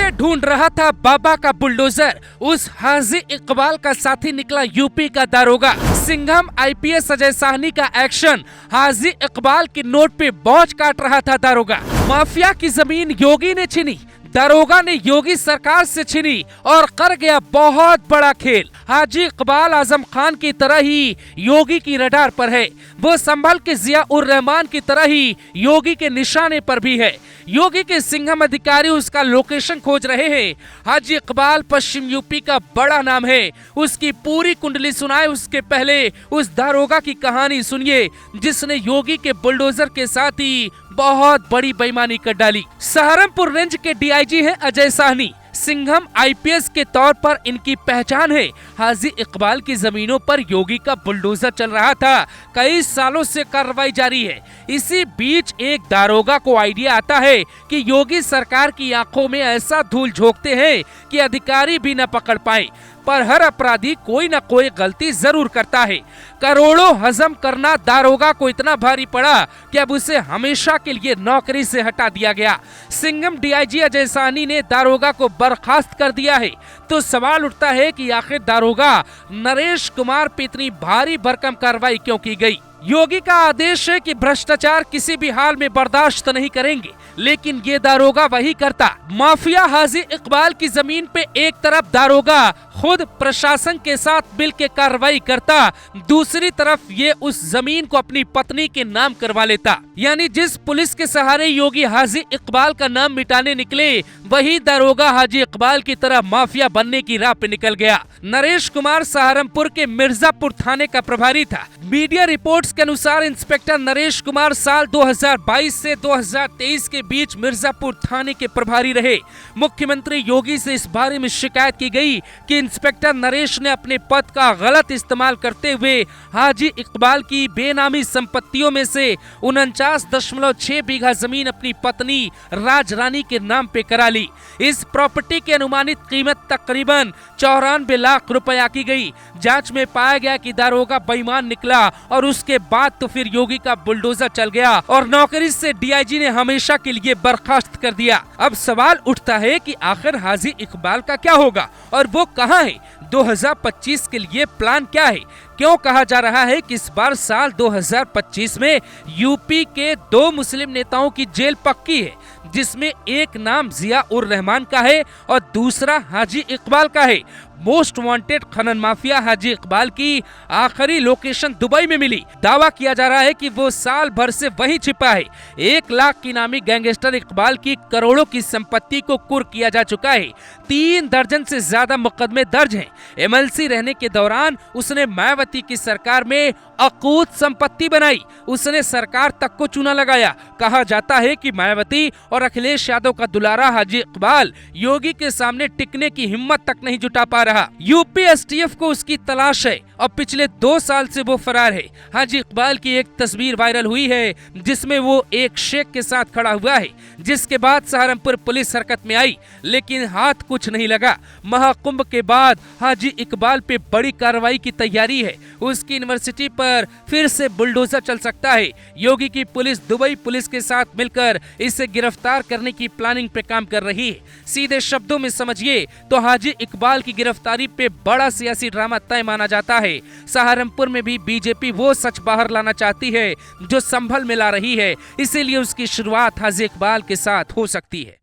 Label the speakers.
Speaker 1: जिसे ढूंढ रहा था बाबा का बुलडोजर, उस हाजी इकबाल का साथी निकला यूपी का दारोगा। सिंघम आईपीएस अजय साहनी का एक्शन, हाजी इकबाल की नोट पे बौछ काट रहा था दारोगा। माफिया की जमीन योगी ने छीनी, दारोगा ने योगी सरकार से छीनी और कर गया बहुत बड़ा खेल। हाजी इकबाल आजम खान की तरह ही योगी की रडार पर है, वो संभल के जिया उर रहमान की तरह ही योगी के निशाने पर भी है। योगी के सिंघम अधिकारी उसका लोकेशन खोज रहे हैं। हाजी इकबाल पश्चिम यूपी का बड़ा नाम है। उसकी पूरी कुंडली सुनाए उसके पहले उस दारोगा की कहानी सुनिए जिसने योगी के बुलडोजर के साथ ही बहुत बड़ी बेईमानी कर डाली। सहारनपुर रेंज के डीआईजी हैं अजय साहनी। सिंघम आईपीएस के तौर पर इनकी पहचान है। हाजी इकबाल की जमीनों पर योगी का बुलडोजर चल रहा था, कई सालों से कार्रवाई जारी है। इसी बीच एक दारोगा को आइडिया आता है कि योगी सरकार की आंखों में ऐसा धूल झोंकते हैं कि अधिकारी भी न पकड़ पाए, पर हर अपराधी कोई न कोई गलती जरूर करता है। करोड़ों हजम करना दारोगा को इतना भारी पड़ा कि अब उसे हमेशा के लिए नौकरी से हटा दिया गया। सिंघम डीआईजी अजय साहनी ने दारोगा को बर्खास्त कर दिया है। तो सवाल उठता है कि आखिर दारोगा नरेश कुमार पे इतनी भारी भरकम कार्रवाई क्यों की गई। योगी का आदेश है कि भ्रष्टाचार किसी भी हाल में बर्दाश्त नहीं करेंगे, लेकिन ये दारोगा वही करता। माफिया हाजी इकबाल की जमीन पे एक तरफ दारोगा खुद प्रशासन के साथ मिल के कार्रवाई करता, दूसरी तरफ ये उस जमीन को अपनी पत्नी के नाम करवा लेता। यानी जिस पुलिस के सहारे योगी हाजी इकबाल का नाम मिटाने निकले, वही दारोगा हाजी इकबाल की तरह माफिया बनने की राह पे निकल गया। नरेश कुमार सहारनपुर के मिर्जापुर थाने का प्रभारी था। मीडिया रिपोर्ट्स के अनुसार इंस्पेक्टर नरेश कुमार साल 2022 से 2023 के बीच मिर्जापुर थाने के प्रभारी रहे। मुख्यमंत्री योगी से इस बारे में शिकायत की गई कि इंस्पेक्टर नरेश ने अपने पद का गलत इस्तेमाल करते हुए हाजी इकबाल की बेनामी संपत्तियों में से 49.6 बीघा जमीन अपनी पत्नी राज रानी के नाम पे करा ली। इस प्रॉपर्टी की अनुमानित कीमत तकरीबन 94 लाख रुपया की गई। जांच में पाया गया कि दारोगा बेईमान निकला और उसके बाद तो फिर योगी का बुलडोजर चल गया और नौकरी से डीआईजी ने हमेशा के लिए बर्खास्त कर दिया। अब सवाल उठता है कि आखिर हाजी इकबाल का क्या होगा और वो कहाँ है? 2025 के लिए प्लान क्या है? क्यों कहा जा रहा है कि इस बार साल 2025 में यूपी के 2 मुस्लिम नेताओं की जेल पक्की है, जिसमें एक नाम जिया उर रहमान का है और दूसरा हाजी इकबाल का है। मोस्ट वांटेड खनन माफिया हाजी इकबाल की आखिरी लोकेशन दुबई में मिली। दावा किया जा रहा है कि वो साल भर से वहीं छिपा है। 1 लाख की नामी गैंगस्टर इकबाल की करोड़ों की संपत्ति को कुर्क किया जा चुका है। 3 दर्जन से ज्यादा मुकदमे दर्ज हैं। एमएलसी रहने के दौरान उसने मायावती की सरकार में अकूत संपत्ति बनाई। उसने सरकार तक को चूना लगाया। कहा जाता है कि मायावती और अखिलेश यादव का दुलारा हाजी इकबाल योगी के सामने टिकने की हिम्मत तक नहीं जुटा पा रहा। यूपी एसटीएफ को उसकी तलाश है और पिछले 2 साल से वो फरार है। हाजी इकबाल की एक तस्वीर वायरल हुई है जिसमें वो एक शेख के साथ खड़ा हुआ है, जिसके बाद सहारनपुर पुलिस हरकत में आई, लेकिन हाथ कुछ नहीं लगा। महाकुंभ के बाद हाजी इकबाल पे बड़ी कार्रवाई की तैयारी है। उसकी यूनिवर्सिटी पर फिर से बुलडोजर चल सकता है। योगी की पुलिस दुबई पुलिस के साथ मिलकर इसे गिरफ्तार करने की प्लानिंग पे काम कर रही है। सीधे शब्दों में समझिए तो हाजी इकबाल की गिरफ्तारी पे बड़ा सियासी ड्रामा तय माना जाता है। सहारनपुर में भी बीजेपी वो सच बाहर लाना चाहती है जो संभल में ला रही है, इसीलिए उसकी शुरुआत हाजी इकबाल के साथ हो सकती है।